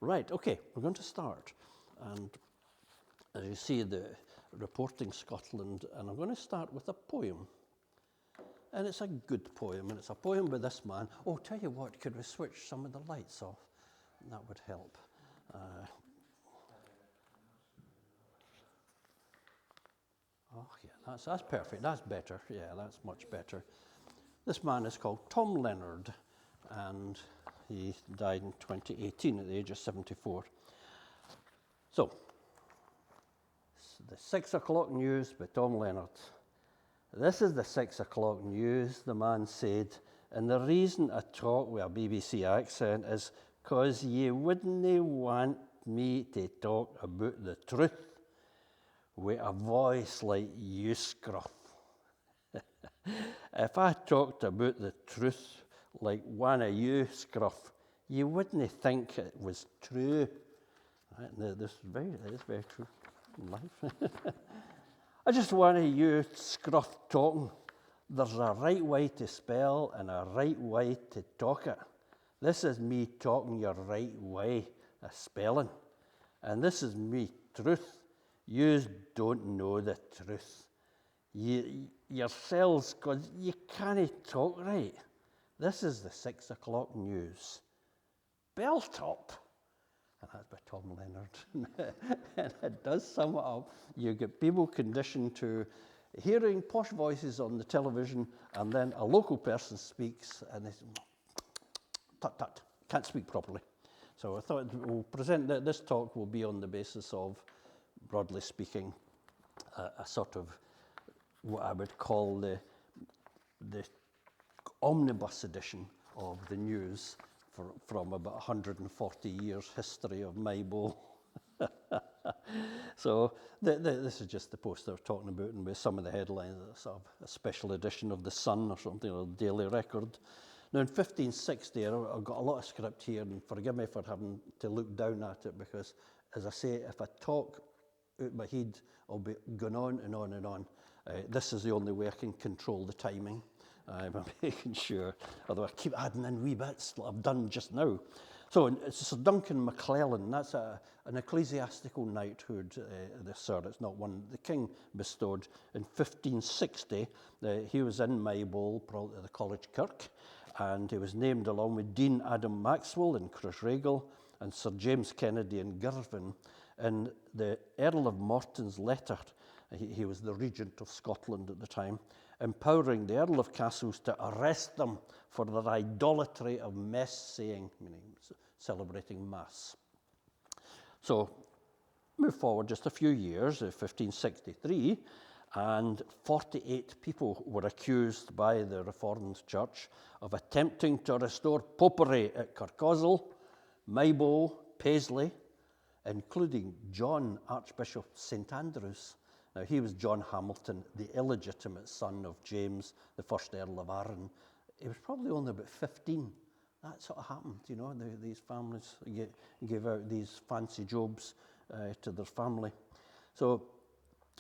Right, okay, we're going to start. And as you see, the Reporting Scotland, and I'm going to start with a poem. And it's a good poem, and it's a poem by this man. Oh, tell you what, could we switch some of the lights off? That would help. Oh, yeah, that's perfect. That's better. Yeah, that's much better. This man is called Tom Leonard, and he died in 2018 at the age of 74. So, the 6 o'clock news by Tom Leonard. This is the 6 o'clock news, the man said, and the reason I talk with a BBC accent is 'cause ye wouldn't want me to talk about the truth with a voice like you, Scruff. If I talked about the truth like one of you, Scruff, you wouldn't think it was true. Right? This is very true in life. I just want to you, Scruff, talking. There's a right way to spell and a right way to talk it. This is me talking your right way of spelling. And this is me truth. You don't know the truth. Yourselves, because you can't talk right. This is the 6 o'clock news. Belltop. And that's by Tom Leonard. And it does sum it up. You get people conditioned to hearing posh voices on the television, and then a local person speaks, and they say, tut tut, can't speak properly. So I thought we'll present that this talk will be on the basis of, broadly speaking, a sort of what I would call the omnibus edition of the news from about 140 years history of Maybole. So this is just the poster talking about, and with some of the headlines, sort of a special edition of The Sun or something, or Daily Record. Now in 1560, I've got a lot of script here, and forgive me for having to look down at it, because, as I say, if I talk out my head, I'll be going on and on and on. This is the only way I can control the timing. I'm making sure, although I keep adding in wee bits like I've done just now. So it's Sir Duncan MacLellan. That's an ecclesiastical knighthood, sir. It's not one the king bestowed. In 1560, he was in Maybole, probably at the College Kirk, and he was named along with Dean Adam Maxwell in Crossraguel and Sir James Kennedy in Girvan. In the Earl of Morton's letter, he was the regent of Scotland at the time, empowering the Earl of Castles to arrest them for their idolatry of mess saying, meaning celebrating Mass. So, move forward just a few years, 1563, and 48 people were accused by the Reformed Church of attempting to restore popery at Kirkcosel, Maybole, Paisley, including John, Archbishop of St Andrews. Now, he was John Hamilton, the illegitimate son of James, the first Earl of Arran. He was probably only about 15. That sort of happened, you know, these families gave out these fancy jobs to their family. So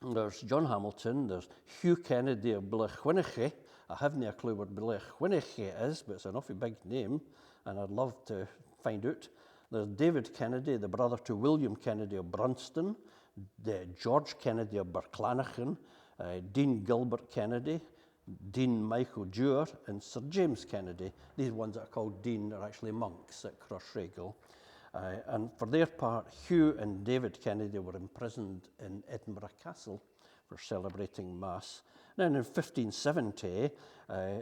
there's John Hamilton, there's Hugh Kennedy of Blairchwinnacha. I haven't a clue what Blairchwinnacha is, but it's an awfully big name, and I'd love to find out. There's David Kennedy, the brother to William Kennedy of Brunston, George Kennedy of Barclanachan, Dean Gilbert Kennedy, Dean Michael Dewar, and Sir James Kennedy. These ones that are called Dean are actually monks at Crossraguel. And for their part, Hugh and David Kennedy were imprisoned in Edinburgh Castle for celebrating Mass. Then in 1570,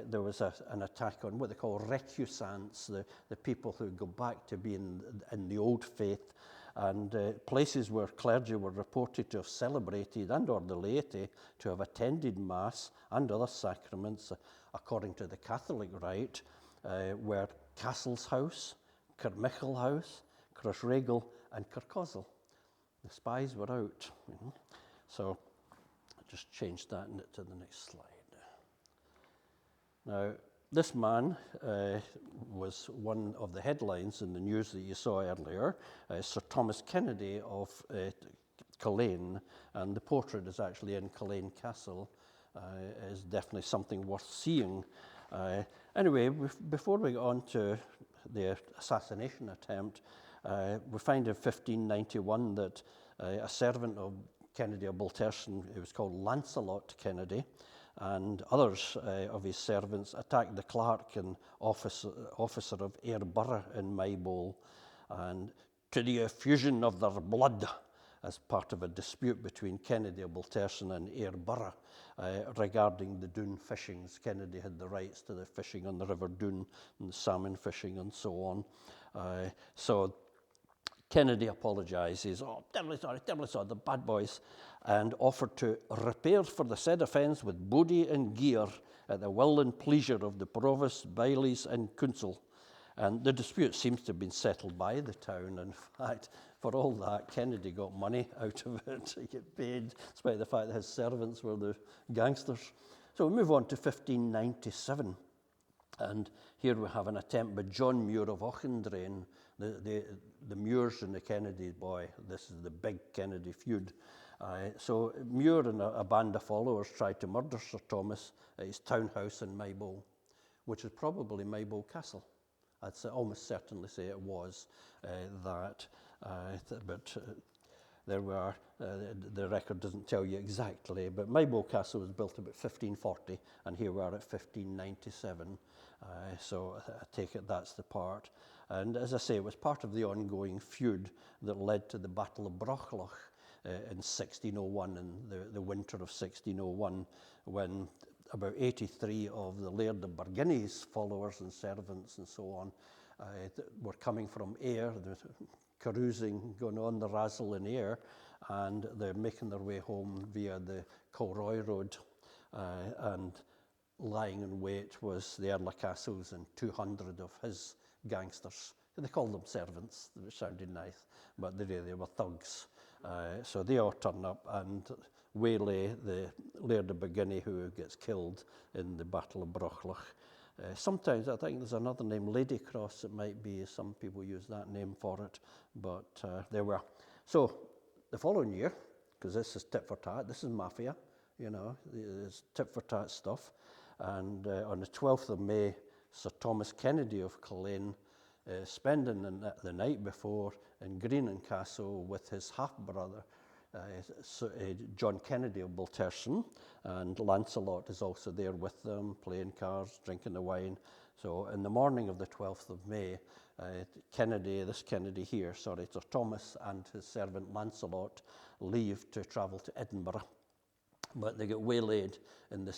there was an attack on what they call recusants, the people who go back to being in the old faith, and places where clergy were reported to have celebrated, and or the laity to have attended Mass and other sacraments according to the Catholic rite, were Castle's House, Carmichael House, Crossraguel, and Kirkcosel. The spies were out. So I just changed that to the next slide. Now, this man was one of the headlines in the news that you saw earlier, Sir Thomas Kennedy of Culzean, and the portrait is actually in Culzean Castle. Is definitely something worth seeing. Anyway, before we go on to the assassination attempt, We find in 1591 that a servant of Kennedy of Balterson, who was called Lancelot Kennedy, and others of his servants attacked the clerk and officer of Airborough in Maybole, and to the effusion of their blood, as part of a dispute between Kennedy of Balterson and Airborough regarding the Doon fishings. Kennedy had the rights to the fishing on the River Doon and the salmon fishing and so on. So Kennedy apologises, "Oh, terribly sorry, the bad boys," and offered to repair for the said offence with body and gear at the will and pleasure of the provost, bailies, and council. And the dispute seems to have been settled by the town. In fact, for all that, Kennedy got money out of it to get paid, despite the fact that his servants were the gangsters. So we move on to 1597. And here we have an attempt by John Muir of Auchendrane, the Muirs and the Kennedy boy. This is the big Kennedy feud. So Muir and a band of followers tried to murder Sir Thomas at his townhouse in Maybole, which is probably Maybole Castle. I'd almost certainly say it was that, but there we are. The record doesn't tell you exactly, but Maybole Castle was built about 1540, and here we are at 1597. So I take it that's the part. And as I say, it was part of the ongoing feud that led to the Battle of Brochlach in 1601, in the winter of 1601, when about 83 of the Laird of Burgundy's followers and servants and so on were coming from Ayr, carousing, going on the razzle in Ayr, and they're making their way home via the Colroy Road, and lying in wait was the Earl of Castles and 200 of his gangsters. They called them servants, which sounded nice, but they were thugs. So they all turn up and waylay the Laird of Burgundy, who gets killed in the Battle of Brochlach. Sometimes I think there's another name, Ladycross, it might be. Some people use that name for it, but there were. So the following year, because this is tit for tat, this is mafia, you know, it's tit for tat stuff. And on the 12th of May, Sir Thomas Kennedy of Culzean, spending the night before in Greenan Castle with his half-brother, John Kennedy of Balterson, and Lancelot is also there with them, playing cards, drinking the wine. So in the morning of the 12th of May, Sir Thomas and his servant Lancelot leave to travel to Edinburgh. But they get waylaid in the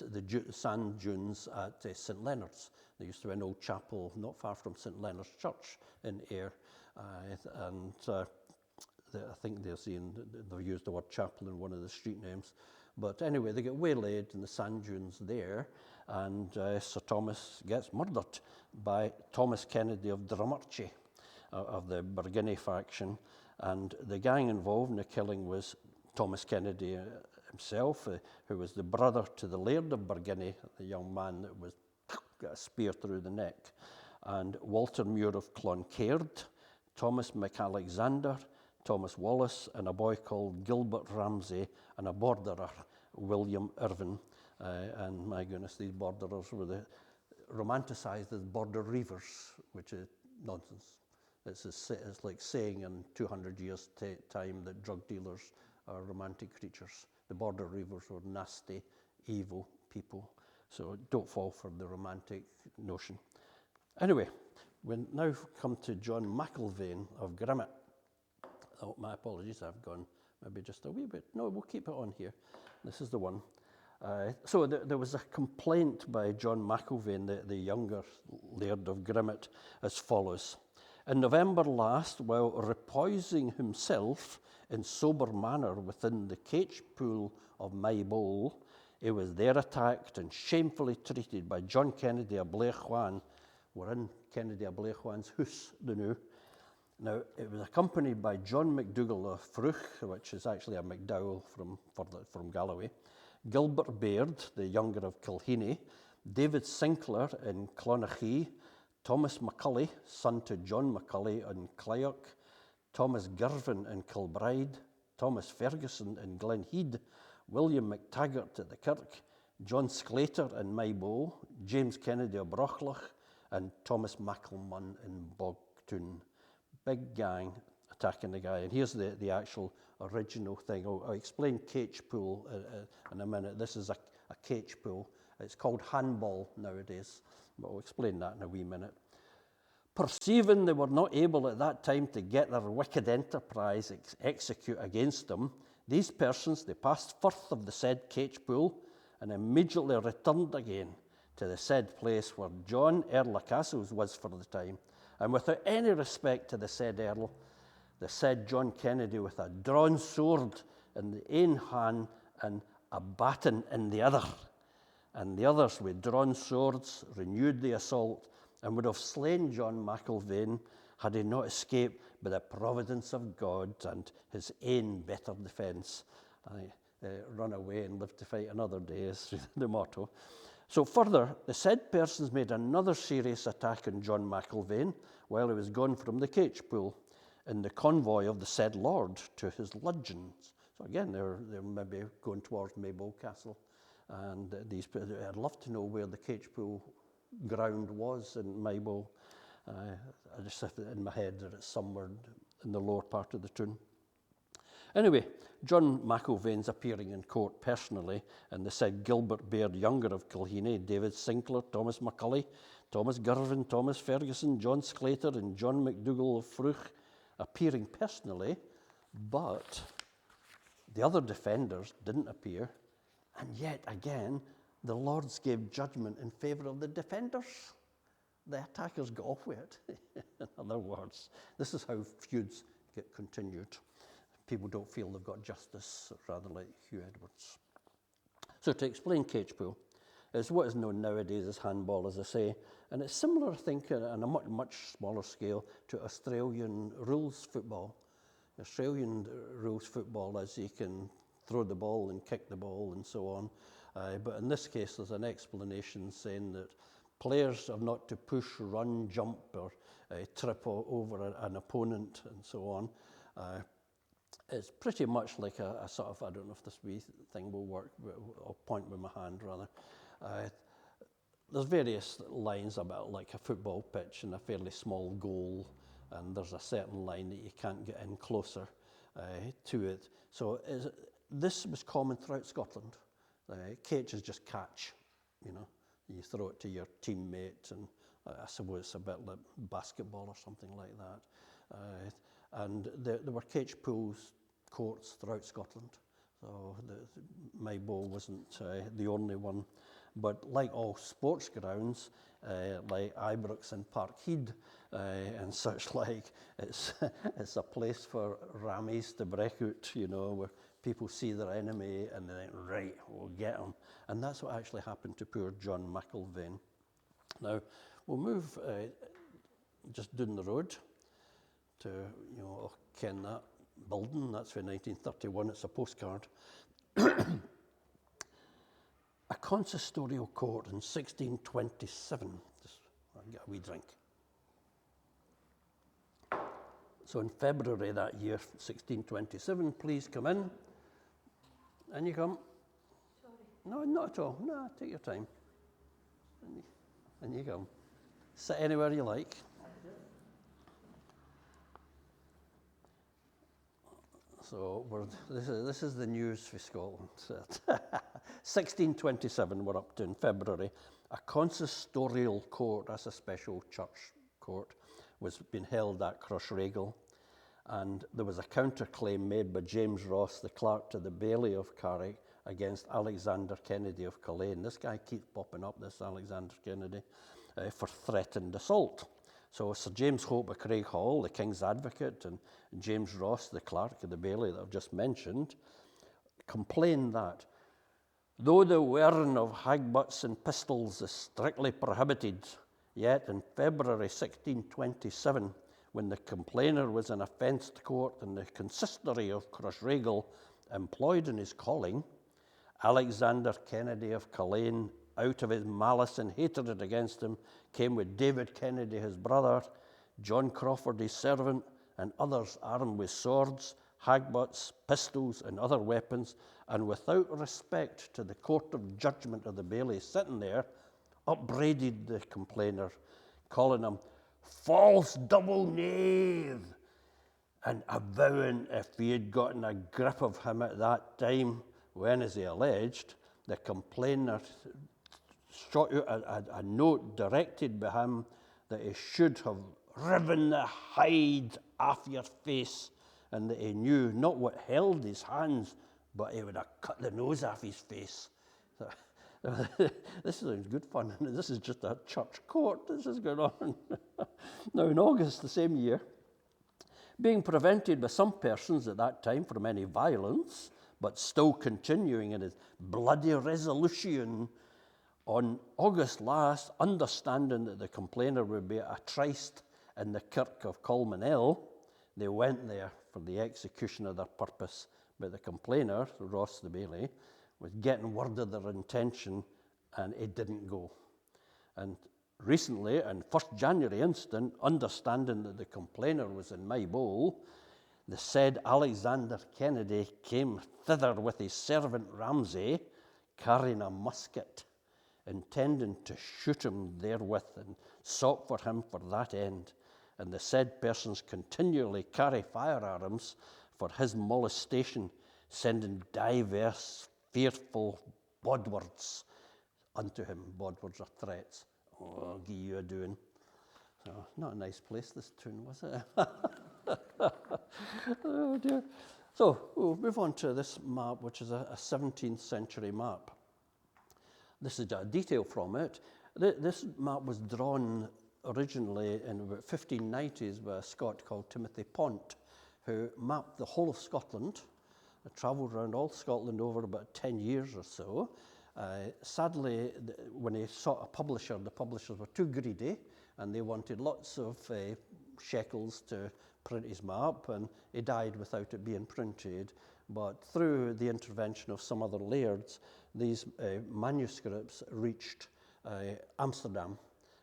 sand dunes at St Leonard's. There used to be an old chapel not far from St Leonard's Church in Ayr, and I think they've used the word chapel in one of the street names. But anyway, they get waylaid in the sand dunes there, and Sir Thomas gets murdered by Thomas Kennedy of Drummurchie, of the Burgundy faction. And the gang involved in the killing was Thomas Kennedy himself, who was the brother to the Laird of Burgundy, the young man that got a spear through the neck, and Walter Muir of Cloncaird, Thomas McAlexander, Thomas Wallace, and a boy called Gilbert Ramsay, and a borderer, William Irvin. And my goodness, these borderers were romanticised as border reivers, which is nonsense. It's like saying in 200 years' time that drug dealers are romantic creatures. The border reivers were nasty, evil people. So don't fall for the romantic notion. Anyway, we now come to John McIlvaine of Grimmet. Oh, my apologies, I've gone maybe just a wee bit. No, we'll keep it on here. This is the one. So there was a complaint by John McIlvaine, the younger Laird of Grimmet, as follows. In November last, while repoising himself in sober manner within the Cache Pool of Maybole, he was there attacked and shamefully treated by John Kennedy of Blairchwan. We're in Kennedy of Blairchwan's house, the new. Now, it was accompanied by John MacDougall of Fruch, which is actually a McDowell from Galloway, Gilbert Baird, the younger of Kilheeney, David Sinclair in Clonachie, Thomas McCulley, son to John McCulley in Clioch, Thomas Girvin in Kilbride, Thomas Ferguson in Glenheed, William McTaggart at the Kirk, John Sclater in Maybole, James Kennedy of Brochlach, and Thomas Mackelman in Bogtoon. big gang attacking the guy. And here's the actual original thing. I'll explain cage pool in a minute. This is a cage pool. It's called handball nowadays, but I'll explain that in a wee minute. Perceiving they were not able at that time to get their wicked enterprise execute against them, these persons, they passed forth of the said cage pool and immediately returned again to the said place where John Earl of Castles was for the time, and without any respect to the said Earl, the said John Kennedy with a drawn sword in the one hand and a baton in the other, and the others with drawn swords renewed the assault, and would have slain John McIlvaine had he not escaped by the providence of God and his own better defence. Run away and live to fight another day is the motto. So further, the said persons made another serious attack on John McIlvaine while he was gone from the cage pool in the convoy of the said lord to his lodgings. So again, they're maybe going towards Maybole Castle. And I'd love to know where the cage pool ground was in Maybole. I just have it in my head that it's somewhere in the lower part of the town. Anyway, John McIlvaine's appearing in court personally, and they said Gilbert Baird Younger of Kilheeney, David Sinclair, Thomas McCulley, Thomas Girvin, Thomas Ferguson, John Sclater, and John McDougall of Fruch appearing personally, but the other defenders didn't appear, and yet again, the Lords gave judgment in favour of the defenders. The attackers got off with it. In other words, this is how feuds get continued. People don't feel they've got justice, rather like Hugh Edwards. So to explain cage pool, it's what is known nowadays as handball, as I say, and it's similar, I think, on a much smaller scale to Australian rules football. Australian rules football, as you can throw the ball and kick the ball and so on. But in this case, there's an explanation saying that players are not to push, run, jump, or trip over an opponent and so on. It's pretty much like a sort of, I don't know if this wee thing will work, but I'll point with my hand rather. There's various lines about like a football pitch and a fairly small goal, and there's a certain line that you can't get in closer to it. So this was common throughout Scotland. Cage is just catch, you know. You throw it to your teammate, and I suppose it's a bit like basketball or something like that. And there were cage pools, courts throughout Scotland. So Maybole wasn't the only one. But like all sports grounds, like Ibrox and Parkhead and such like, it's a place for rammies to break out, you know, where people see their enemy and they think, right, we'll get him. And that's what actually happened to poor John McIlvaine. Now, we'll move just down the road to, you know, ken that building. That's from 1931. It's a postcard. A consistorial court in 1627. Just get a wee drink. So in February that year, 1627, please come in. And you come. Sorry. No, not at all. No, take your time. And you come. Sit anywhere you like. So this is the news for Scotland. 1627 we're up to in February. A consistorial court, that's a special church court, was being held at Crossraguel. And there was a counterclaim made by James Ross, the clerk to the Baillie of Carrick, against Alexander Kennedy of Culzean. This guy keeps popping up, this Alexander Kennedy, for threatened assault. So Sir James Hope of Craighall, the King's Advocate, and James Ross, the clerk of the Baillie that I've just mentioned, complained that though the wearing of hagbutts and pistols is strictly prohibited, yet in February 1627, when the complainer was in a fenced court in the consistory of Crossraguel, employed in his calling, Alexander Kennedy of Culzean, out of his malice and hatred against him, came with David Kennedy, his brother, John Crawford, his servant, and others armed with swords, hagbutts, pistols, and other weapons, and without respect to the court of judgment of the Baillie sitting there, upbraided the complainer, calling him false double knave. And avowing if he had gotten a grip of him at that time, when, as he alleged, the complainer shot out a note directed by him that he should have riven the hide off your face, and that he knew not what held his hands, but he would have cut the nose off his face. So, this sounds good fun. This is just a church court. This is going on. Now, in August the same year, being prevented by some persons at that time from any violence, but still continuing in his bloody resolution, on August last, understanding that the complainer would be at a tryst in the kirk of Colmanel, they went there for the execution of their purpose. But the complainer, Ross the Bailey, was getting word of their intention, and he didn't go. And recently, on 1st January instant, understanding that the complainer was in Maybole, the said Alexander Kennedy came thither with his servant Ramsay, carrying a musket, intending to shoot him therewith, and sought for him for that end. And the said persons continually carry firearms for his molestation, sending divers fearful bodwords unto him. Bodwords are threats. Oh, I'll give you a doing. So, not a nice place, this town, was it? Oh dear. So we'll move on to this map, which is a 17th century map. This is a detail from it. This map was drawn originally in about 1590s by a Scot called Timothy Pont, who mapped the whole of Scotland. Travelled around all Scotland over about 10 years or so. Sadly, when he sought a publisher, the publishers were too greedy, and they wanted lots of shekels to print his map, and he died without it being printed. But through the intervention of some other lairds, these manuscripts reached Amsterdam,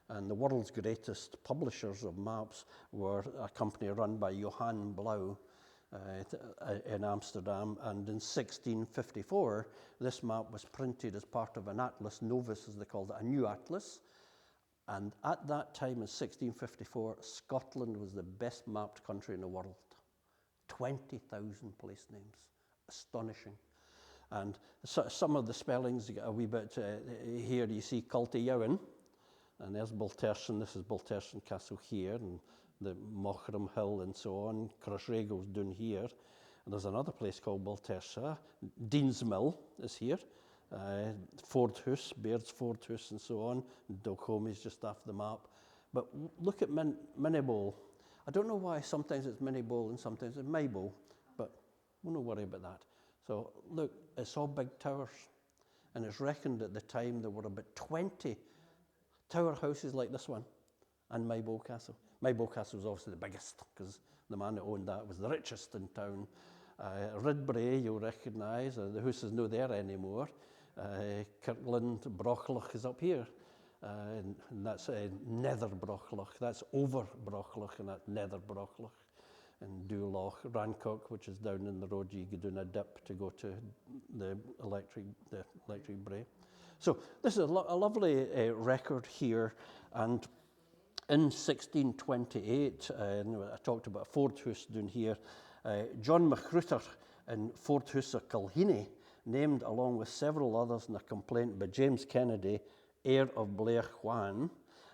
and the world's greatest publishers of maps were a company run by Johann Blau in Amsterdam. And in 1654, this map was printed as part of an atlas novus, as they called it, a new atlas. And at that time, in 1654, Scotland was the best mapped country in the world. 20,000 place names. Astonishing. And so, some of the spellings get a wee bit, here you see Culty Yowen, and there's Balterson. This is Balterson Castle here, and the Mochram Hill and so on. Crashrego's down here. And there's another place called Baltersa. Dean's Mill is here. Fordhouse, Baird's Fordhouse and so on. Dolcome's just off the map. But look at Maybole. I don't know why sometimes it's Maybole and sometimes it's Maybole, but we'll not worry about that. So look, it's all big towers. And it's reckoned at the time there were about 20 tower houses like this one and Maybole Castle. Maybole Castle was obviously the biggest because the man that owned that was the richest in town. Ridbury, you'll recognise, the house is not there anymore. Kirkland, Brochlach is up here, and that's Nether Brochlach. That's over Brochlach, and that's Nether Brochlach. And Dulach, Rancock, which is down in the road, you go down a dip to go to the electric bray. So this is a lovely record here, and in 1628, I talked about Fordhouse down here, John Macruiter in Fordhouse of Kilheeney, named along with several others in a complaint by James Kennedy, heir of Blair Juan,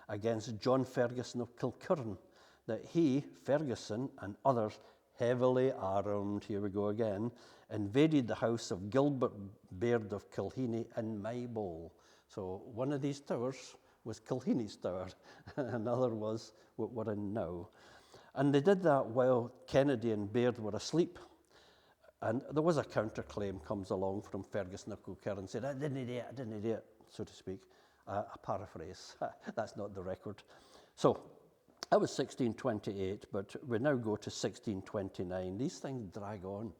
against John Ferguson of Kilcurran, that he, Ferguson, and others heavily armed, here we go again, invaded the house of Gilbert Baird of Kilheeney in Maybole. So one of these towers was Kilheeney's tower, another was what we're in now. And they did that while Kennedy and Baird were asleep. And there was a counterclaim comes along from Ferguson of Kilcurran and said, I didn't do it, so to speak. A paraphrase, that's not the record. So that was 1628, but we now go to 1629. These things drag on.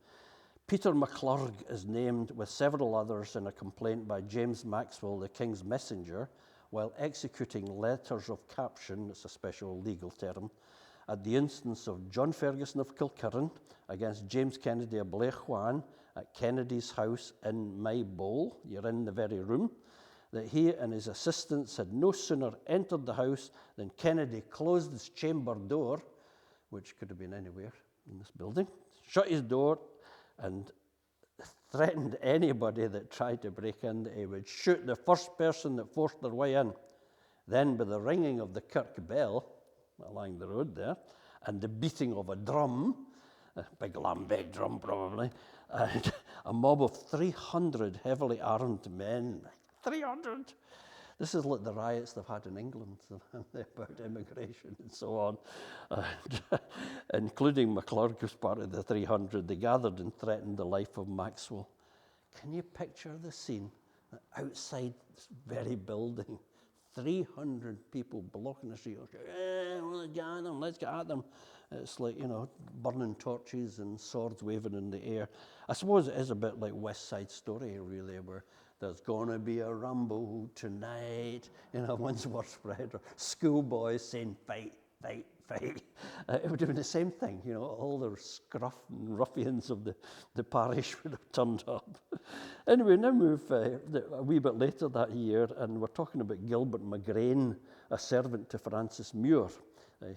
Peter MacClurg is named with several others in a complaint by James Maxwell, the King's Messenger, while executing letters of caption, it's a special legal term, at the instance of John Ferguson of Kilcurran against James Kennedy of Blair Juan at Kennedy's house in Maybole. You're in the very room. that he and his assistants had no sooner entered the house than Kennedy closed his chamber door, which could have been anywhere in this building, shut his door, and threatened anybody that tried to break in that he would shoot the first person that forced their way in. Then, by the ringing of the kirk bell along the road there, and the beating of a drum, a big lambeg drum probably, and a mob of 300 heavily armed men. 300! This is like the riots they've had in England about immigration and so on. Including McClurg, who's part of the 300, they gathered and threatened the life of Maxwell. Can you picture the scene outside this very building? 300 people blocking the street. Let's get at them, let's get at them. It's like, burning torches and swords waving in the air. I suppose it is a bit like West Side Story, really, where there's going to be a rumble tonight, once word spread, or schoolboys saying, fight, fight, fight. It would have been the same thing, all the scruff and ruffians of the parish would have turned up. Anyway, now move a wee bit later that year, and we're talking about Gilbert McGrain, a servant to Francis Muir.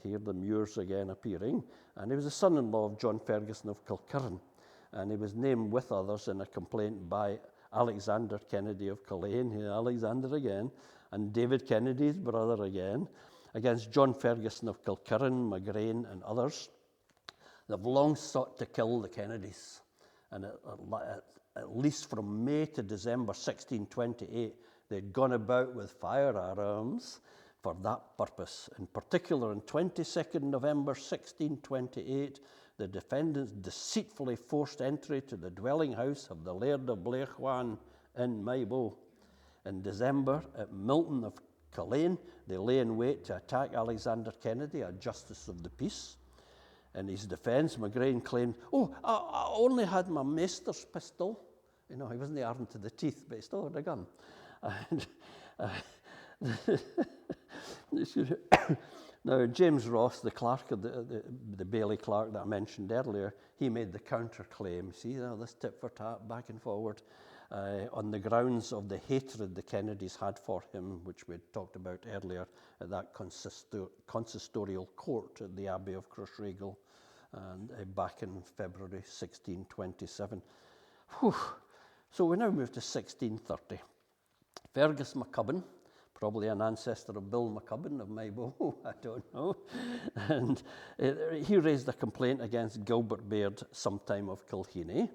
Here the Muirs again appearing, and he was the son-in-law of John Ferguson of Kilkerran, and he was named with others in a complaint by Alexander Kennedy of Culzean, Alexander again, and David Kennedy's brother again, against John Ferguson of Kilkerran, McGrain, and others. They've long sought to kill the Kennedys, and at least from May to December 1628, they'd gone about with firearms for that purpose. In particular, on 22nd November 1628, the defendants deceitfully forced entry to the dwelling house of the Laird of Blairchwan in Maybole. In December, at Milton of Culzean, they lay in wait to attack Alexander Kennedy, a justice of the peace. In his defence, McGrain claimed, I only had my maester's pistol. He wasn't armed to the teeth, but he still had a gun. And, now, James Ross, the clerk of the Bailey clerk that I mentioned earlier, he made the counterclaim. See, this tit for tat, back and forward, on the grounds of the hatred the Kennedys had for him, which we had talked about earlier at that consistorial court at the Abbey of Crossraguel, and back in February 1627. Whew. So we now move to 1630. Fergus McCubbin, probably an ancestor of Bill McCubbin of Maybole, I don't know. And he raised a complaint against Gilbert Baird, sometime of Kilkenny,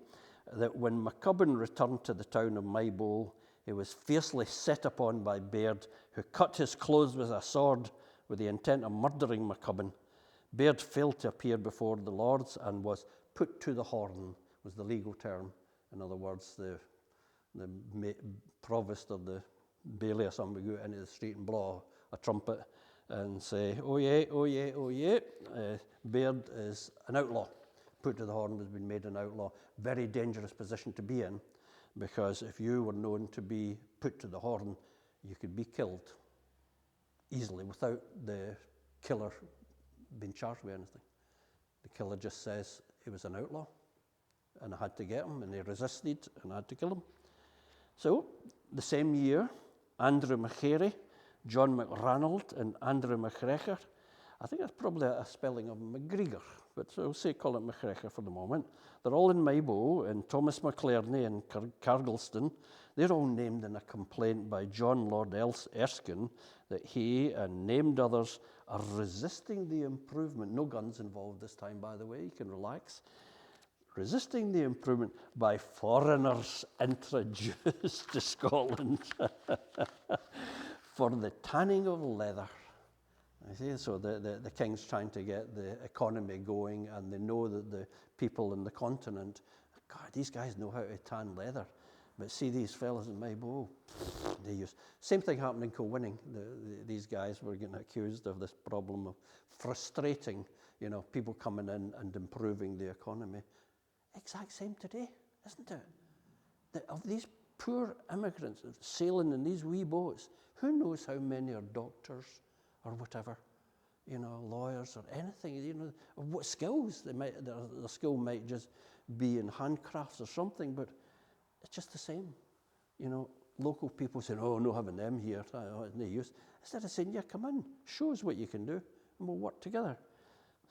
that when McCubbin returned to the town of Maybole, he was fiercely set upon by Baird, who cut his clothes with a sword with the intent of murdering McCubbin. Baird failed to appear before the Lords and was put to the horn, was the legal term. In other words, the provost of the Bailey or somebody go into the street and blow a trumpet and say, oh yeah, oh yeah, oh yeah. Baird is an outlaw. Put to the horn has been made an outlaw. Very dangerous position to be in, because if you were known to be put to the horn, you could be killed easily without the killer being charged with anything. The killer just says he was an outlaw and I had to get him, and he resisted and I had to kill him. So, the same year, Andrew McCary, John McRanald, and Andrew McGregor. I think that's probably a spelling of McGregor, but so we'll call it McGregor for the moment. They're all in Maybole, and Thomas McClerney and Cargleston. They're all named in a complaint by John Lord Erskine that he and named others are resisting the improvement. No guns involved this time, by the way, you can relax. Resisting the improvement by foreigners introduced to Scotland for the tanning of leather. I see, so the king's trying to get the economy going, and they know that the people in the continent, God, these guys know how to tan leather. But see these fellas in Maybole, they use. Same thing happened in Kilwinning. These guys were getting accused of this problem of frustrating, people coming in and improving the economy. Exact same today, isn't it? Of these poor immigrants sailing in these wee boats, who knows how many are doctors or whatever, lawyers or anything, what skills they might, their skill might just be in handcrafts or something, but it's just the same, local people saying, oh, no having them here, it's no use. Instead of saying, yeah, come in, show us what you can do, and we'll work together.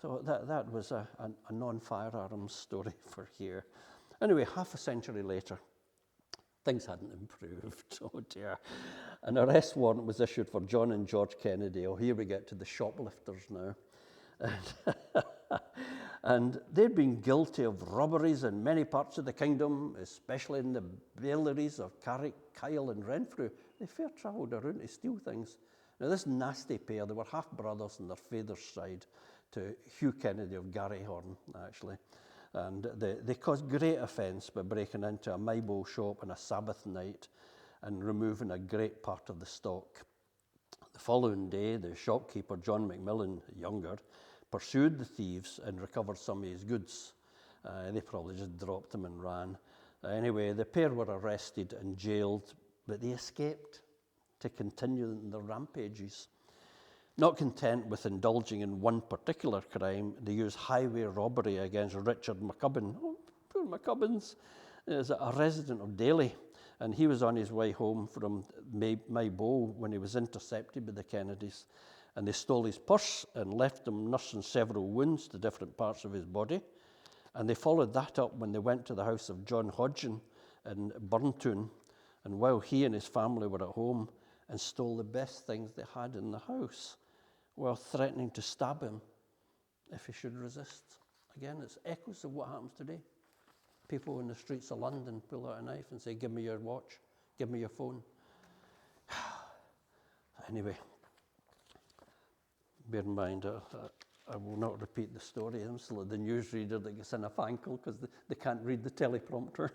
So that was a non-firearms story for here. Anyway, half a century later, things hadn't improved. Oh dear. An arrest warrant was issued for John and George Kennedy. Oh, here we get to the shoplifters now. And they'd been guilty of robberies in many parts of the kingdom, especially in the baileries of Carrick, Kyle and Renfrew. They fair travelled around to steal things. Now this nasty pair, they were half-brothers on their father's side to Hugh Kennedy of Garryhorn, actually. And they caused great offence by breaking into a Maybole shop on a Sabbath night and removing a great part of the stock. The following day, the shopkeeper, John Macmillan, younger, pursued the thieves and recovered some of his goods. They probably just dropped them and ran. Anyway, the pair were arrested and jailed, but they escaped to continue in their rampages. Not content with indulging in one particular crime, they used highway robbery against Richard McCubbin. Oh, poor McCubbins is a resident of Daly, and he was on his way home from Maybole when he was intercepted by the Kennedys. And they stole his purse and left him nursing several wounds to different parts of his body. And they followed that up when they went to the house of John Hodgin in Burntown. And while he and his family were at home, and stole the best things they had in the house, while threatening to stab him if he should resist. Again, it's echoes of what happens today. People in the streets of London pull out a knife and say, give me your watch, give me your phone. Anyway, bear in mind, I will not repeat the story. I'm still the newsreader that gets in a fankle because they can't read the teleprompter.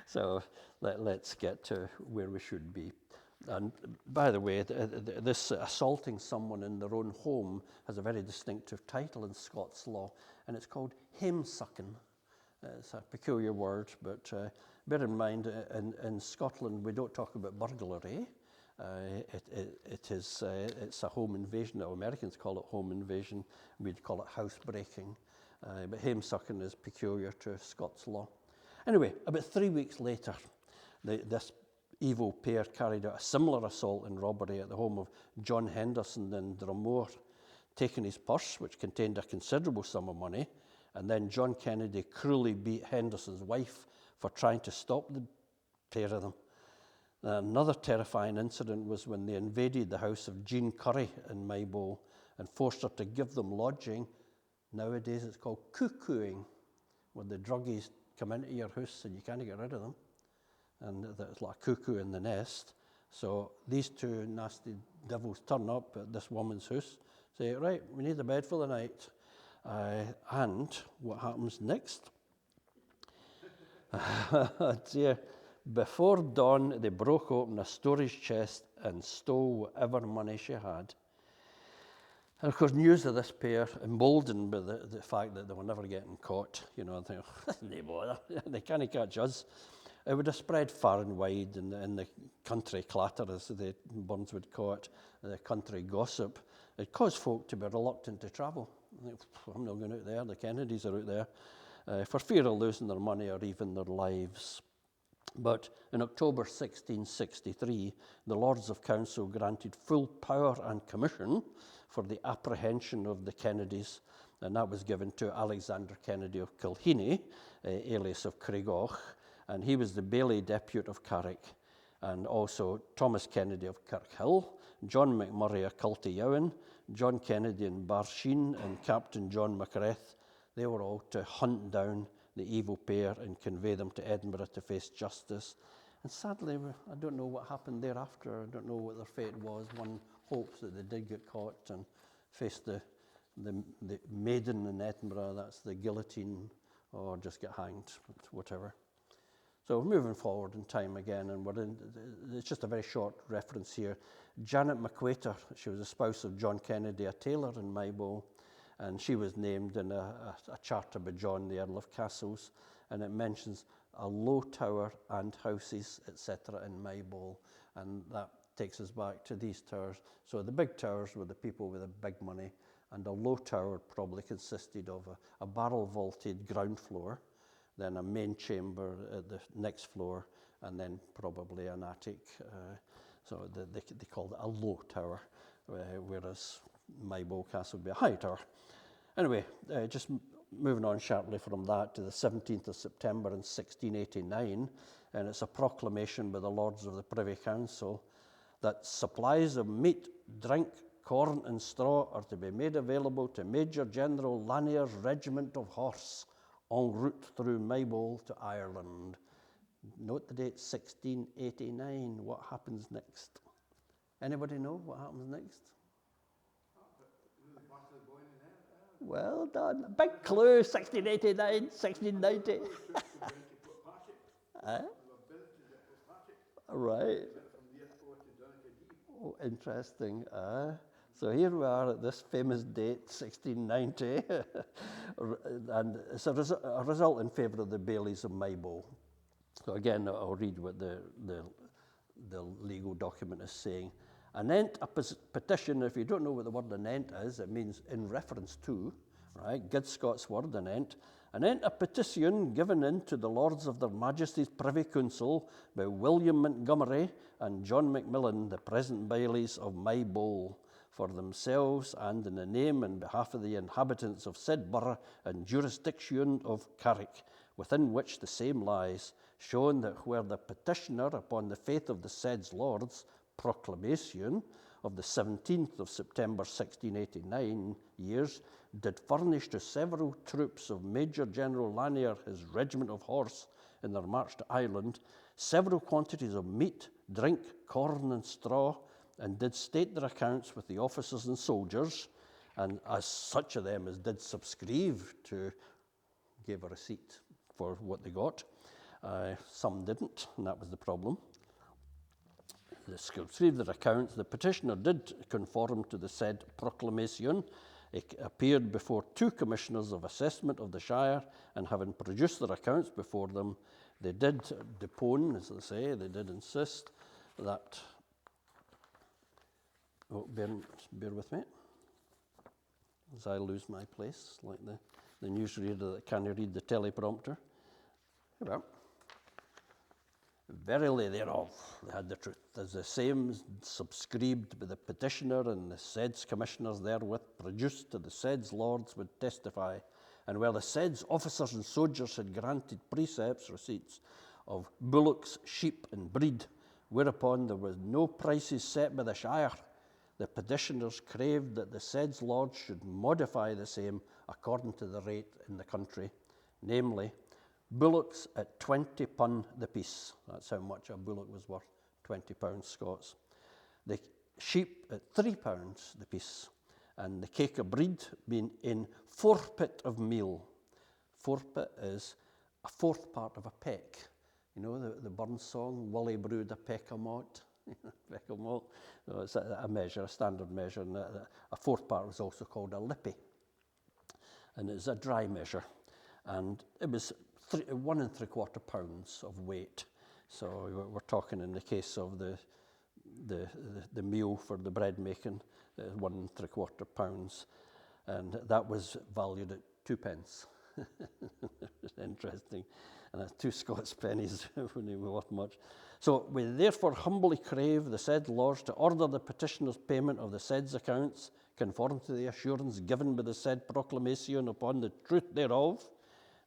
So let's get to where we should be. And by the way, this assaulting someone in their own home has a very distinctive title in Scots law, and it's called hamesucking. It's a peculiar word, but bear in mind, in Scotland we don't talk about burglary. It's a home invasion. The Americans call it home invasion. We'd call it housebreaking. But hamesucking is peculiar to Scots law. Anyway, about 3 weeks later, this evil pair carried out a similar assault and robbery at the home of John Henderson in Drummoor, taking his purse, which contained a considerable sum of money, and then John Kennedy cruelly beat Henderson's wife for trying to stop the pair of them. Another terrifying incident was when they invaded the house of Jean Curry in Maybole and forced her to give them lodging. Nowadays it's called cuckooing, where the druggies come into your house and you can't get rid of them. And it's like a cuckoo in the nest. So these two nasty devils turn up at this woman's house, say, right, we need a bed for the night. And what happens next? Dear. Before dawn, they broke open a storage chest and stole whatever money she had. And of course, news of this pair, emboldened by the fact that they were never getting caught, no bother, they can't catch us. It would have spread far and wide in the country clatter, as the Burns would call it, the country gossip. It caused folk to be reluctant to travel. I'm not going out there, the Kennedys are out there, for fear of losing their money or even their lives. But in October 1663, the Lords of Council granted full power and commission for the apprehension of the Kennedys, and that was given to Alexander Kennedy of Kilheeney, alias of Craigoch, and he was the Bailey Depute of Carrick, and also Thomas Kennedy of Kirkhill, John McMurray of Cultyowen, John Kennedy in Barsheen, and Captain John McReth. They were all to hunt down the evil pair and convey them to Edinburgh to face justice. And sadly, I don't know what happened thereafter. I don't know what their fate was. One hopes that they did get caught and face the maiden in Edinburgh, that's the guillotine, or just get hanged, whatever. So we're moving forward in time again, and it's just a very short reference here. Janet McQuater, she was a spouse of John Kennedy, a tailor in Maybole, and she was named in a charter by John, the Earl of Castles, and it mentions a low tower and houses, etc. in Maybole, and that takes us back to these towers. So the big towers were the people with the big money, and a low tower probably consisted of a barrel-vaulted ground floor, then a main chamber at the next floor, and then probably an attic. So they called it a low tower, whereas Maybole Castle would be a high tower. Anyway, just moving on sharply from that to the 17th of September in 1689, and it's a proclamation by the Lords of the Privy Council that supplies of meat, drink, corn and straw are to be made available to Major General Lanier's regiment of horse en route through Maybole to Ireland. Note the date, 1689. What happens next? Anybody know what happens next? Well done. Big clue, 1689, 1690. Right. Oh, interesting. So here we are at this famous date, 1690, and it's a result in favour of the Bailies of Maybole. So again, I'll read what the legal document is saying. Anent a petition, if you don't know what the word anent is, it means in reference to, right? Good Scots word, anent. Anent a petition given in to the Lords of their Majesties Privy Council by William Montgomery and John Macmillan, the present bailies of Maybole, for themselves and in the name and behalf of the inhabitants of said borough and jurisdiction of Carrick, within which the same lies, showing that where the petitioner, upon the faith of the said Lords, proclamation of the 17th of September 1689 years, did furnish to several troops of Major General Lanier his regiment of horse in their march to Ireland, several quantities of meat, drink, corn and straw, and did state their accounts with the officers and soldiers, and as such of them as did subscribe to give a receipt for what they got. Some didn't, and that was the problem. They subscribed their accounts. The petitioner did conform to the said proclamation. It appeared before 2 commissioners of assessment of the shire, and having produced their accounts before them, they did depone, as they say, they did insist that, bear with me, as I lose my place, like the newsreader that can't read the teleprompter. Here we are. Verily thereof, they had the truth, as the same subscribed by the petitioner and the said's commissioners therewith produced to the said's lords would testify, and where the said's officers and soldiers had granted precepts, receipts, of bullocks, sheep, and breed, whereupon there was no prices set by the shire, the petitioners craved that the said's lords should modify the same according to the rate in the country, namely, bullocks at 20 pun the piece. That's how much a bullock was worth, 20 pounds Scots. The sheep at 3 pounds the piece, and the cake of breed being in 4 of meal. 4 is a 4th part of a peck. You know the Burns song, Wully brewed a peck of malt. Peck of malt. So it's a measure, a standard measure, and a 4th part was also called a lippy. And it's a dry measure. And it was 1 3/4 pounds of weight. So we're talking in the case of the meal for the bread making, 1 3/4 pounds, and that was valued at 2 pence. Interesting, and that's 2 Scots pennies when they were worth much. So we therefore humbly crave the said lords to order the petitioner's payment of the said's accounts, conform to the assurance given by the said proclamation upon the truth thereof.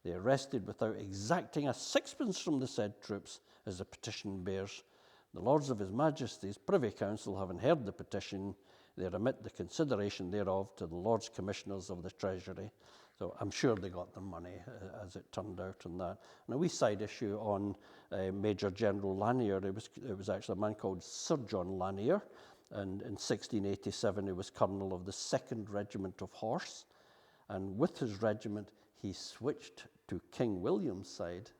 They arrested without exacting a 6pence from the said troops, as the petition bears. The Lords of His Majesty's Privy Council, having heard the petition, they remit the consideration thereof to the Lords Commissioners of the Treasury. So I'm sure they got their money, as it turned out on that. And a wee side issue on Major General Lanier. It was actually a man called Sir John Lanier, and in 1687 he was colonel of the 2nd Regiment of Horse. And with his regiment, he switched to King William's side.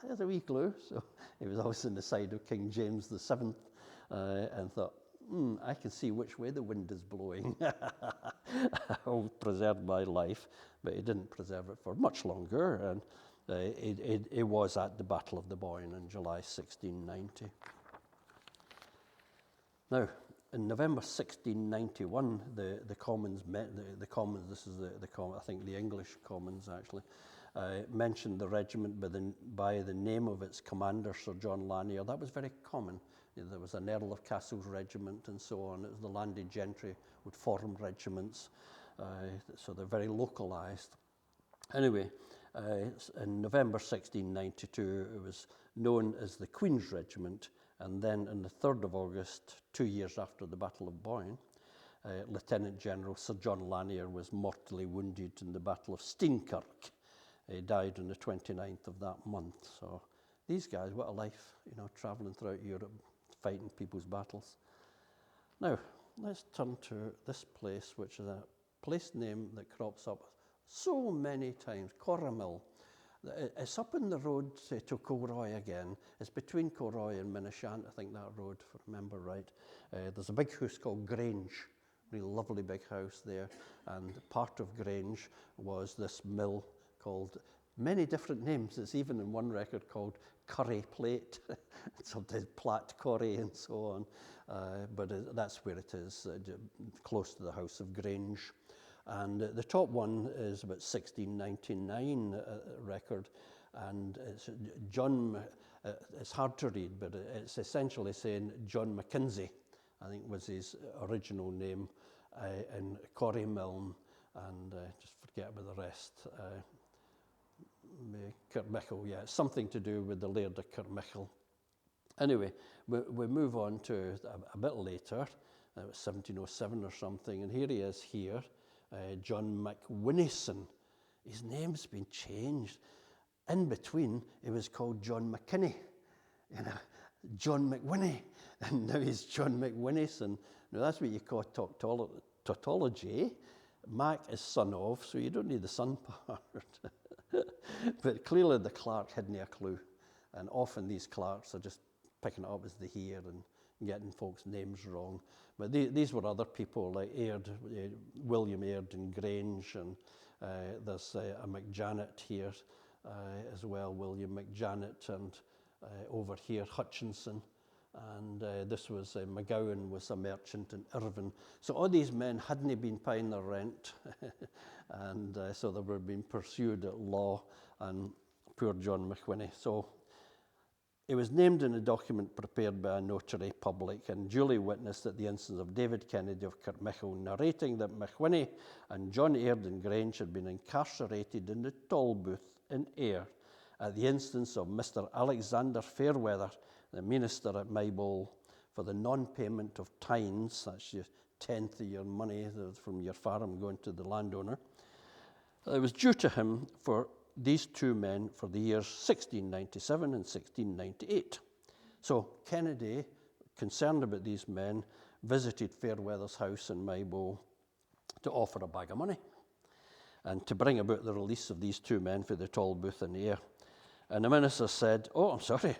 There's a wee clue. So he was always on the side of King James VII, and thought, I can see which way the wind is blowing. I'll preserve my life. But he didn't preserve it for much longer, and it was at the Battle of the Boyne in July 1690. Now, in November 1691, the Commons met, the Commons, this is the I think the English Commons actually, mentioned the regiment by the name of its commander, Sir John Lanier. That was very common. There was an Earl of Castle's regiment and so on. It was the landed gentry would form regiments, so they're very localised. Anyway, in November 1692, it was known as the Queen's Regiment, and then on the 3rd of August, 2 years after the Battle of Boyne, Lieutenant General Sir John Lanier was mortally wounded in the Battle of Steenkirk. He died on the 29th of that month. So these guys, what a life, travelling throughout Europe, fighting people's battles. Now, let's turn to this place, which is a place name that crops up so many times, Corrimal. It's up in the road to Kilroy again. It's between Kilroy and Minishant, I think, that road, if I remember right. There's a big house called Grange, really lovely big house there. And part of Grange was this mill called, many different names. It's even in one record called Curry Plate, sometimes Plat Corrie and so on. But that's where it is, close to the house of Grange. And the top one is about 1699 record, and it's it's hard to read, but it's essentially saying John Mackenzie, I think was his original name, in Corriemiln, and just forget about the rest. Kirkmichael, yeah, something to do with the Laird of Kirkmichael. Anyway, we move on to a bit later, 1707 or something, and here he is here. John McWhinnison. His name's been changed. In between, he was called John McKinney, John McWhinney, and now he's John McWhinnison. Now that's what you call tautology. Mac is son of, so you don't need the son part. But clearly the clerk hadn't a clue, and often these clerks are just picking it up as they hear and getting folks' names wrong. But these were other people like Aird, William Aird and Grange, and there's a McJanet here as well, William McJanet, and over here Hutchinson, and this was McGowan was a merchant in Irvine. So all these men hadn't been paying their rent, and so they were being pursued at law, and poor John McWhinney. So it was named in a document prepared by a notary public and duly witnessed at the instance of David Kennedy of Kirkmichael, narrating that McWhinney and John Aird and Grange had been incarcerated in the Tolbooth in Ayr at the instance of Mr. Alexander Fairweather, the minister at Maybole, for the non-payment of tines, that's your tenth of your money from your farm going to the landowner. It was due to him for these two men for the years 1697 and 1698. So Kennedy, concerned about these men, visited Fairweather's house in Maybole to offer a bag of money and to bring about the release of these two men for the Tolbooth in Ayr. And the minister said, "Oh, I'm sorry,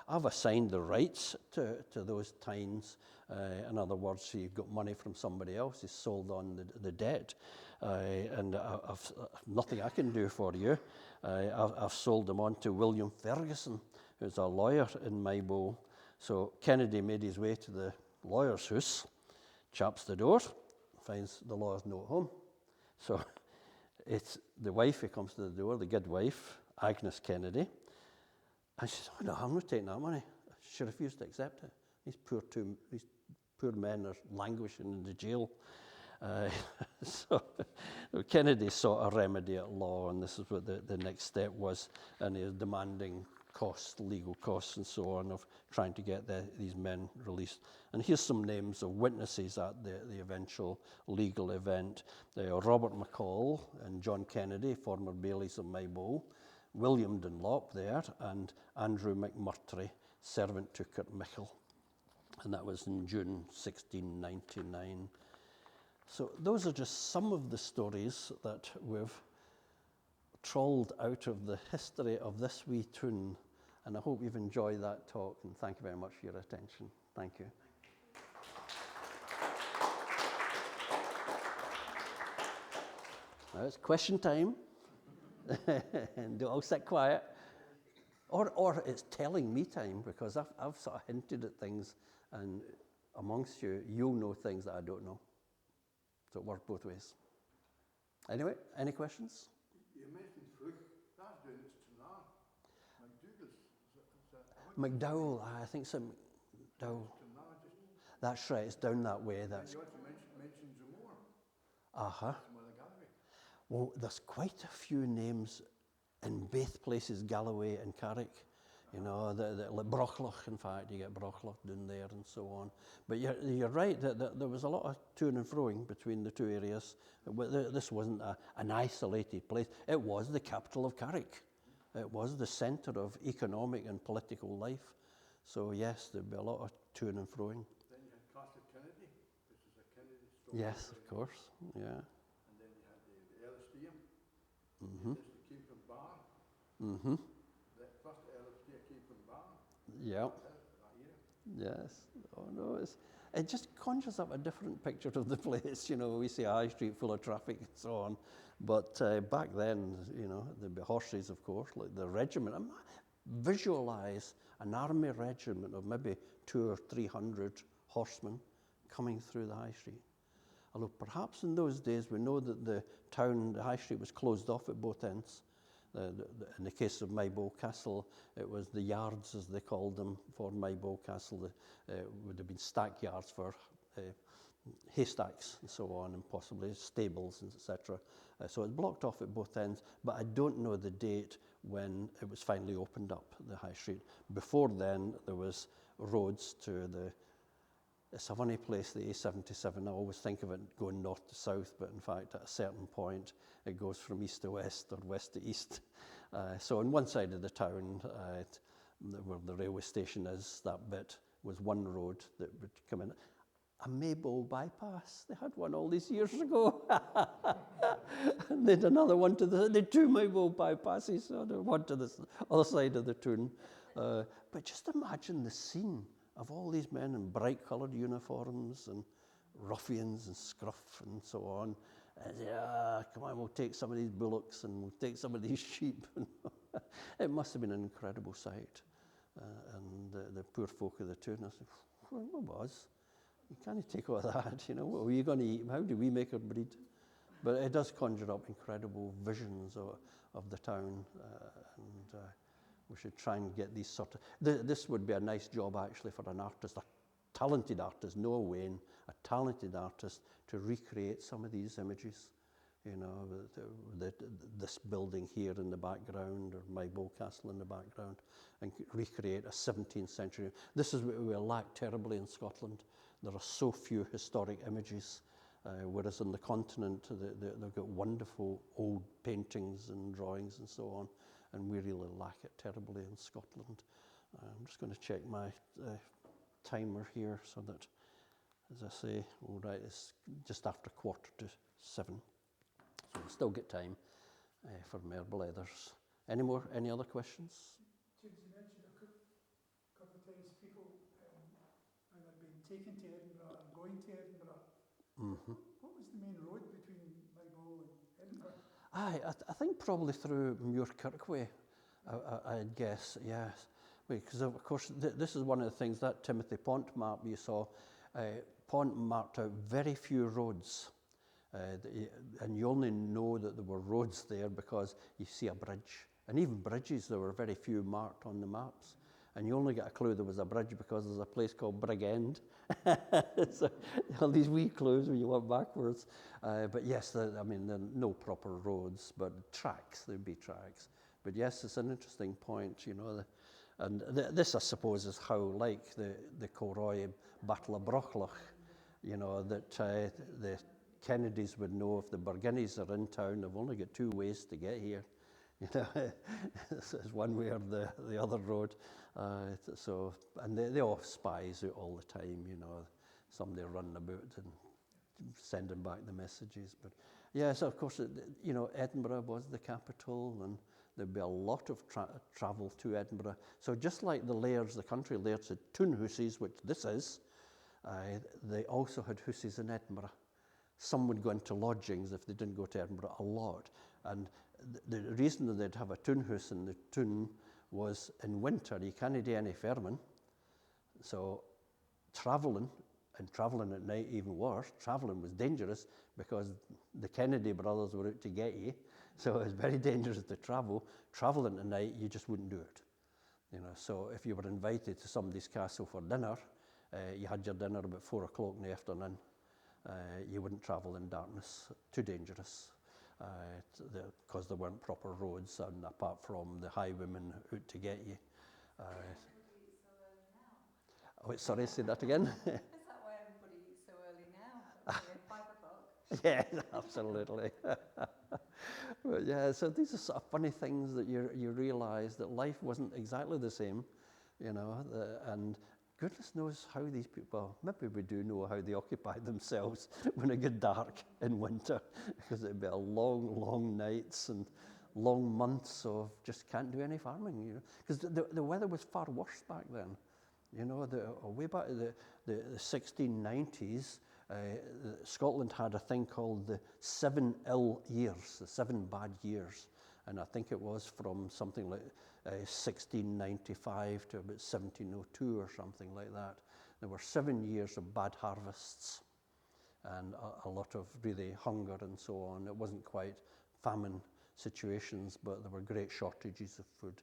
I've assigned the rights to those tines." In other words, he got money from somebody else, he sold on the debt, and I've nothing I can do for you. I've sold them on to William Ferguson, who's a lawyer in Maybole. So Kennedy made his way to the lawyer's house, chaps the door, finds the lawyer's not home. So it's the wife who comes to the door, the good wife, Agnes Kennedy, and she says, "Oh, no, I'm not taking that money." She refused to accept it. These poor men are languishing in the jail. So Kennedy sought a remedy at law, and this is what the next step was, and he was demanding costs, legal costs and so on, of trying to get these men released. And here's some names of witnesses at the eventual legal event. Robert McCall and John Kennedy, former bailies of Maybole, William Dunlop there, and Andrew McMurtry, servant to Kirkmichael. And that was in June 1699. So those are just some of the stories that we've trawled out of the history of this wee town. And I hope you've enjoyed that talk, and thank you very much for your attention. Thank you. Now it's question time. And don't all sit quiet. Or it's telling me time, because I've sort of hinted at things, and amongst you, you'll know things that I don't know. So it works both ways. Anyway, any questions? You mentioned fruit McDowell, I think so. McDowell. That's right, it's down that way. That's. You also mentioned Zamora. Uh-huh. That's Mother Galway. Well, there's quite a few names in both places, Galloway and Carrick. You know, like Brochlach, in fact, you get Brochlach down there and so on. But you're right, that there was a lot of to and froing between the two areas. This wasn't an isolated place. It was the capital of Carrick. It was the centre of economic and political life. So yes, there'd be a lot of to and froing. Then you had Castle Kennedy, which is a Kennedy story. Yes, of course, yeah. And then you had the Ellistea. Mm-hmm. This the Keep and Bar. Mm-hmm. The first Ellistea Keep and Bar. Yeah. That year. Yes. Oh no, it just conjures up a different picture of the place. You know, we see a high street full of traffic and so on, but back then, you know, there'd be horses, of course, like the regiment. Visualize an army regiment of maybe 200 or 300 horsemen coming through the high street. Although perhaps in those days we know that the high street was closed off at both ends. In the case of Maybole Castle, it was the yards, as they called them, for Maybole Castle. Would have been stack yards for haystacks and so on, and possibly stables, etc. So it's blocked off at both ends, but I don't know the date when it was finally opened up, the high street. Before then, there was roads to it's a funny place, the A77. I always think of it going north to south, but in fact, at a certain point, it goes from east to west or west to east. So on one side of the town, where the railway station is, that bit was one road that would come in. A Maybole bypass. They had one all these years ago. And they had another one they had two Maybole bypasses, so one to the other side of the town. But just imagine the scene of all these men in bright-coloured uniforms and ruffians and scruff and so on. And come on, we'll take some of these bullocks and we'll take some of these sheep. It must have been an incredible sight. And the poor folk of the town, I said, what was? You can't take all that, you know, what are you going to eat? How do we make our bread? But it does conjure up incredible visions of the town, and we should try and get these sort of... This would be a nice job, actually, for an artist, a talented artist, Noah Wayne, a talented artist, to recreate some of these images. You know, this building here in the background, or Maybole Castle in the background, and recreate a 17th century. This is what we lack terribly in Scotland. There are so few historic images, whereas on the continent, they've got wonderful old paintings and drawings and so on, and we really lack it terribly in Scotland. I'm just going to check my timer here so that, as I say, all right, it's just after 7:15. So we'll still get time for Maybole others. Any other questions? James, you mentioned a couple of times people either being taken to Edinburgh or going to Edinburgh. Mm-hmm. What was the main road between Maybole and Edinburgh? I think probably through Muir Kirkway, I'd guess, yes. Because, of course, this is one of the things, that Timothy Pont map you saw, Pont marked out very few roads. And you only know that there were roads there because you see a bridge. And even bridges, there were very few marked on the maps. And you only get a clue there was a bridge because there's a place called Brig End. So all these wee clues when you went backwards. But yes, there are no proper roads, but tracks, there'd be tracks. But yes, it's an interesting point, you know. This, I suppose, is how, like the Colroy Battle of Brochlach, you know, that the Kennedys would know if the Burgundies are in town, they've only got two ways to get here. You know, it's one way or the other road. And they all spies out all the time, you know, somebody running about and sending back the messages. But yes, of course, you know, Edinburgh was the capital, and there'd be a lot of travel to Edinburgh. So just like the lairds, the country lairds had tune hussies, which this is, they also had hussies in Edinburgh. Some would go into lodgings if they didn't go to Edinburgh a lot. And the reason that they'd have a tune house in the tune was in winter, you can't do any fairman. So travelling at night even worse, travelling was dangerous because the Kennedy brothers were out to get you. So it was very dangerous to travel. Travelling at night, you just wouldn't do it. You know, so if you were invited to somebody's castle for dinner, you had your dinner about 4 o'clock in the afternoon. You wouldn't travel in darkness, too dangerous, because there weren't proper roads, and apart from the highwaymen out to get you. Everybody eats so early now. Oh, sorry, say that again. Is that why everybody eats so early now? Okay, 5 o'clock. Yeah, absolutely. But yeah, so these are sort of funny things that you realise that life wasn't exactly the same, you know, and goodness knows how these people, maybe we do know how they occupied themselves when it got dark in winter, because it'd be a long nights and long months of just can't do any farming, you know, because the weather was far worse back then. You know, way back in the 1690s, Scotland had a thing called the 7 ill years, the 7 bad years. And I think it was from something like 1695 to about 1702 or something like that. There were 7 years of bad harvests and a lot of really hunger and so on. It wasn't quite famine situations, but there were great shortages of food.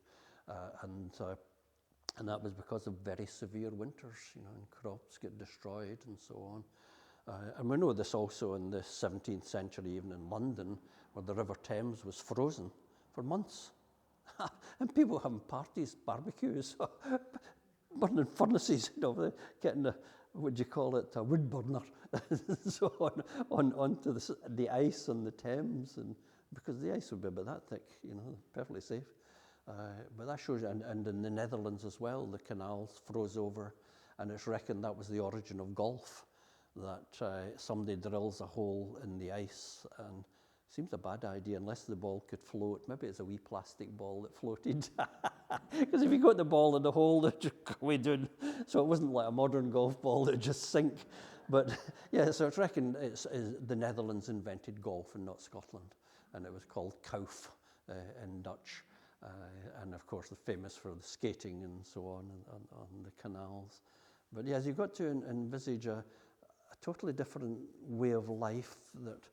And that was because of very severe winters, you know, and crops get destroyed and so on. And we know this also in the 17th century, even in London, where the River Thames was frozen for months. And people having parties, barbecues, burning furnaces, you know, getting what do you call it, a wood burner, so onto the ice on the Thames, and because the ice would be about that thick, you know, perfectly safe. But that shows you, and in the Netherlands as well, the canals froze over, and it's reckoned that was the origin of golf, that somebody drills a hole in the ice, and it seems a bad idea unless the ball could float. Maybe it's a wee plastic ball that floated, because if you got the ball in the hole, it'd just go way down. So it wasn't like a modern golf ball that would just sink. But yeah, so it's reckoned the Netherlands invented golf and not Scotland, and it was called Kauf in Dutch. And of course, they're famous for the skating and so on the canals. But yes, you've got to envisage a totally different way of life that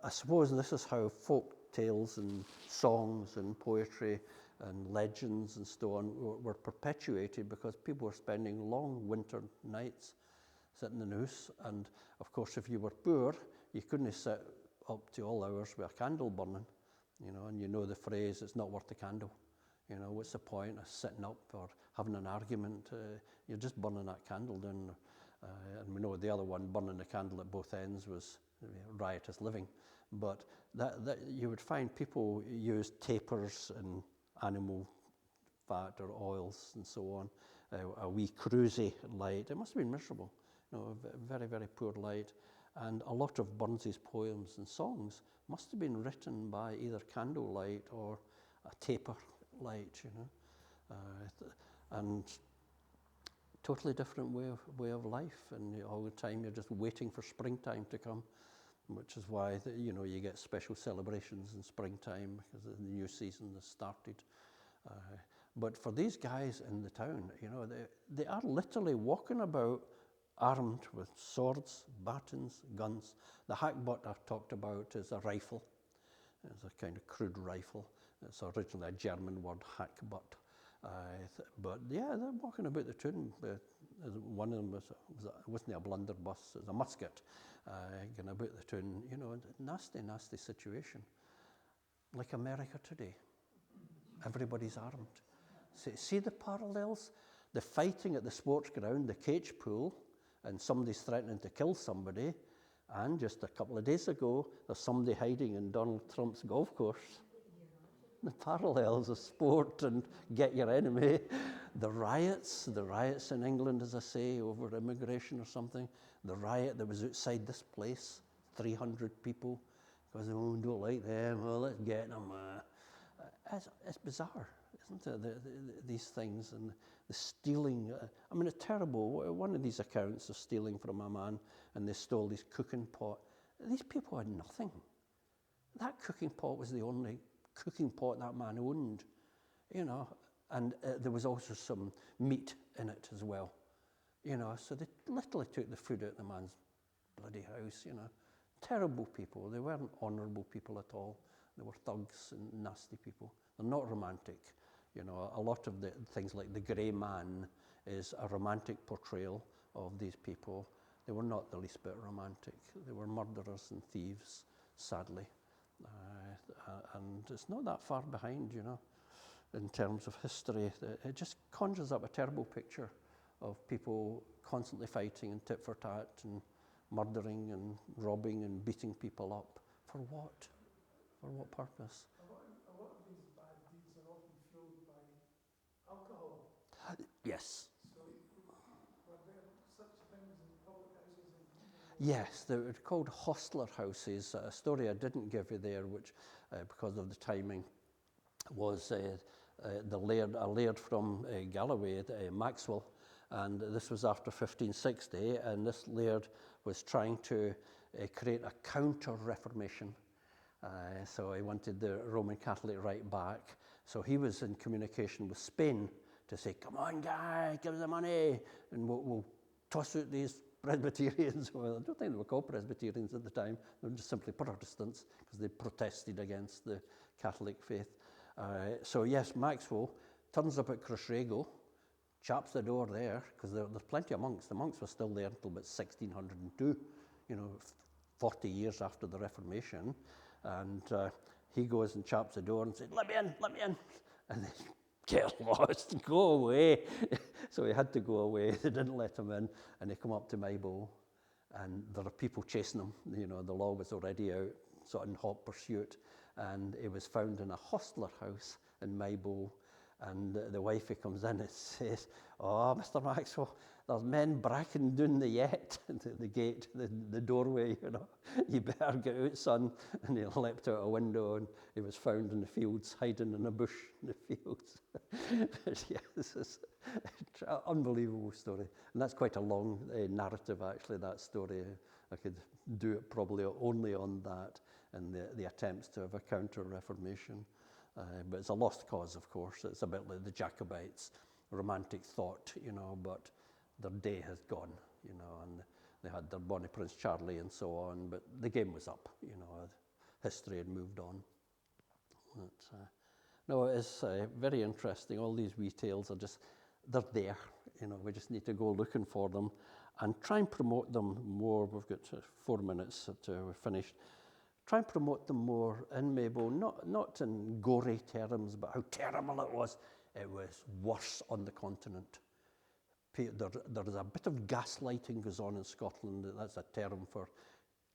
I suppose this is how folk tales and songs and poetry and legends and so on were perpetuated, because people were spending long winter nights sitting in the house. And of course, if you were poor, you couldn't sit up to all hours with a candle burning. You know, and you know the phrase, it's not worth the candle. You know, what's the point of sitting up or having an argument? You're just burning that candle down. And we know the other one, burning the candle at both ends, was riotous living. But that you would find people used tapers and animal fat or oils and so on, a wee cruisy light. It must have been miserable, you know, very, very poor light. And a lot of Burns's poems and songs must have been written by either candlelight or a taper light, you know, and totally different way of life. And all the time you're just waiting for springtime to come, which is why you know, you get special celebrations in springtime because the new season has started. But for these guys in the town, you know, they are literally walking about armed with swords, batons, guns. The hackbutt I've talked about is a rifle. It's a kind of crude rifle. It's originally a German word, hackbutt. But yeah, they're walking about the town. One of them wasn't a blunderbuss, it was a musket, going about the town. You know, nasty, nasty situation. Like America today. Everybody's armed. See the parallels? The fighting at the sports ground, the cage pool, and somebody's threatening to kill somebody, and just a couple of days ago, there's somebody hiding in Donald Trump's golf course. The parallels of sport and get your enemy. The riots in England, as I say, over immigration or something. The riot that was outside this place, 300 people, because they don't like them, well, let's get them. It's bizarre, isn't it, these things, and the stealing. I mean, it's terrible. One of these accounts of stealing from a man, and they stole his cooking pot. These people had nothing. That cooking pot was the only cooking pot that man owned, you know, and there was also some meat in it as well, you know, so they literally took the food out of the man's bloody house, you know. Terrible people. They weren't honourable people at all. They were thugs and nasty people. They're not romantic. You know, a lot of the things like the Grey Man is a romantic portrayal of these people. They were not the least bit romantic. They were murderers and thieves, sadly. And it's not that far behind, you know, in terms of history. It just conjures up a terrible picture of people constantly fighting and tit for tat and murdering and robbing and beating people up. For what? For what purpose? A lot of these bad deeds are often fueled by alcohol. Yes. So were there such things in public houses and Yes, they were called hostler houses. A story I didn't give you there, which, because of the timing, was a laird from Galloway, Maxwell, and this was after 1560, and this laird was trying to create a counter-reformation. So he wanted the Roman Catholic right back. So he was in communication with Spain to say, come on, guy, give us the money, and we'll toss out these Presbyterians. Well, I don't think they were called Presbyterians at the time. They were just simply Protestants because they protested against the Catholic faith. So yes, Maxwell turns up at Crossraguel, chaps the door there, because there's plenty of monks. The monks were still there until about 1602, you know, 40 years after the Reformation. And he goes and chaps the door and says, let me in, let me in. And they get lost, go away. So he had to go away. They didn't let him in. And they come up to Maybole, and there are people chasing him. You know, the law was already out, sort of in hot pursuit. And he was found in a hostler house in Maybole. And the wifey comes in and says, oh, Mr. Maxwell, there's men bracking down the yett, the gate, the doorway, you know. You better get out, son. And he leapt out a window, and he was found in the fields, hiding in a bush in the fields. Yeah, this is an unbelievable story. And that's quite a long narrative, actually, that story. I could do it probably only on that and the attempts to have a counter-reformation. But it's a lost cause, of course. It's a bit like the Jacobites, romantic thought, you know, but their day has gone, you know, and they had their Bonnie Prince Charlie and so on, but the game was up, you know, history had moved on. But, no, it's very interesting. All these wee tales are just, they're there, you know, we just need to go looking for them and try and promote them more. We've got 4 minutes to finish. Try and promote them more in Maybole, not in gory terms, but how terrible it was. It was worse on the continent. There is a bit of gaslighting goes on in Scotland. That's a term for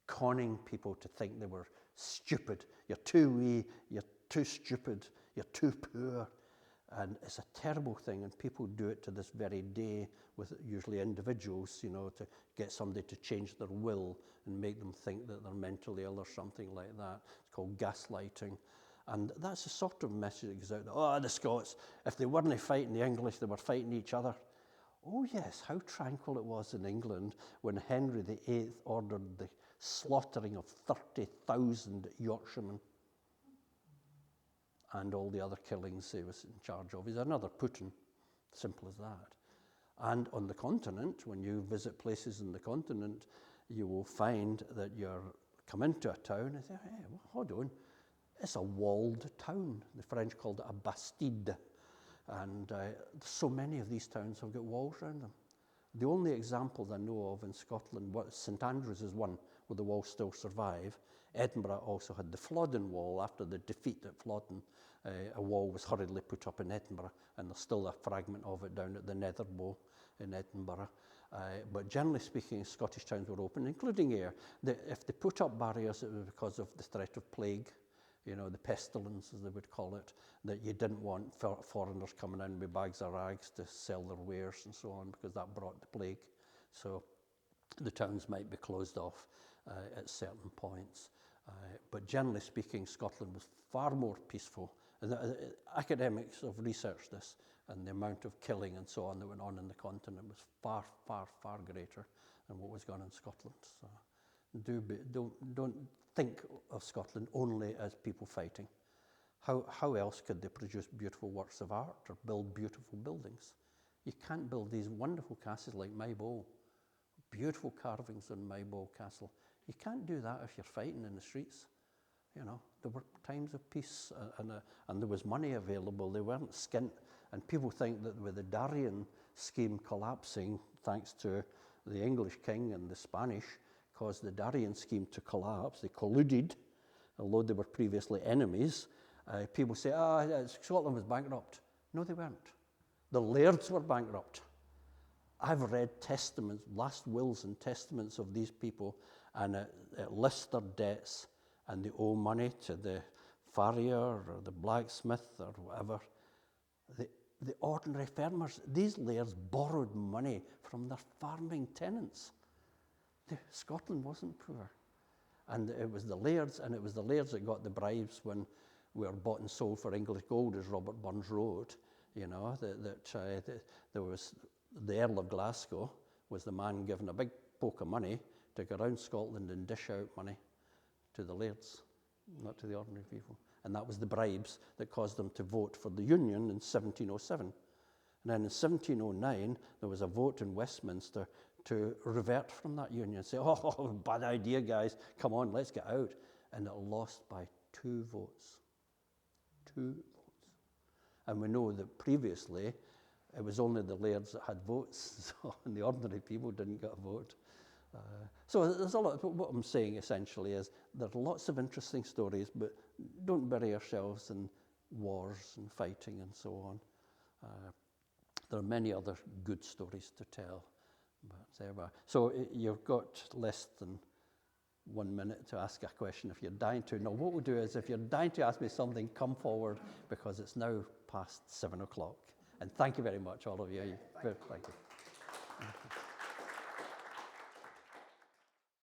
conning people to think they were stupid. You're too wee, you're too stupid, you're too poor. And it's a terrible thing, and people do it to this very day with usually individuals, you know, to get somebody to change their will and make them think that they're mentally ill or something like that. It's called gaslighting. And that's the sort of message that goes out there. Oh, the Scots, if they weren't fighting the English, they were fighting each other. Oh yes, how tranquil it was in England when Henry VIII ordered the slaughtering of 30,000 Yorkshiremen and all the other killings he was in charge of. He's another Putin, simple as that. And on the continent, when you visit places in the continent, you will find that you're come into a town and say, hey, well, hold on, it's a walled town. The French called it a bastide. And so many of these towns have got walls around them. The only examples I know of in Scotland, St Andrews is one where the walls still survive. Edinburgh also had the Flodden Wall. After the defeat at Flodden, a wall was hurriedly put up in Edinburgh, and there's still a fragment of it down at the Netherbow in Edinburgh. But generally speaking, Scottish towns were open, including Ayr. If they put up barriers, it was because of the threat of plague, you know, the pestilence, as they would call it, that you didn't want foreigners coming in with bags of rags to sell their wares and so on, because that brought the plague. So the towns might be closed off at certain points. But generally speaking, Scotland was far more peaceful. And academics have researched this, and the amount of killing and so on that went on in the continent was far, far, far greater than what was going on in Scotland. So don't think of Scotland only as people fighting. How else could they produce beautiful works of art or build beautiful buildings? You can't build these wonderful castles like Maybole, beautiful carvings on Maybole Castle. You can't do that if you're fighting in the streets. You know, there were times of peace and there was money available. They weren't skint. And people think that with the Darien scheme collapsing, thanks to the English king and the Spanish, caused the Darien scheme to collapse. They colluded, although they were previously enemies. People say, Scotland was bankrupt. No, they weren't. The lairds were bankrupt. I've read testaments, last wills and testaments of these people, and it lists their debts, and they owe money to the farrier or the blacksmith or whatever. The ordinary farmers, these lairds borrowed money from their farming tenants. Scotland wasn't poor. And it was the lairds that got the bribes when we were bought and sold for English gold, as Robert Burns wrote. You know, there was the Earl of Glasgow was the man given a big poke of money to go around Scotland and dish out money to the lairds, not to the ordinary people. And that was the bribes that caused them to vote for the Union in 1707. And then in 1709, there was a vote in Westminster to revert from that union, say, oh, bad idea, guys, come on, let's get out. And it lost by 2 votes. 2 votes. And we know that previously, it was only the lairds that had votes, and the ordinary people didn't get a vote. So there's a lot. What I'm saying essentially is there are lots of interesting stories, but don't bury yourselves in wars and fighting and so on. There are many other good stories to tell. But there we are. So you've got less than 1 minute to ask a question if you're dying to. Now, what we'll do is if you're dying to ask me something, come forward, because it's now past 7 o'clock. And thank you very much, all of you. Thank you.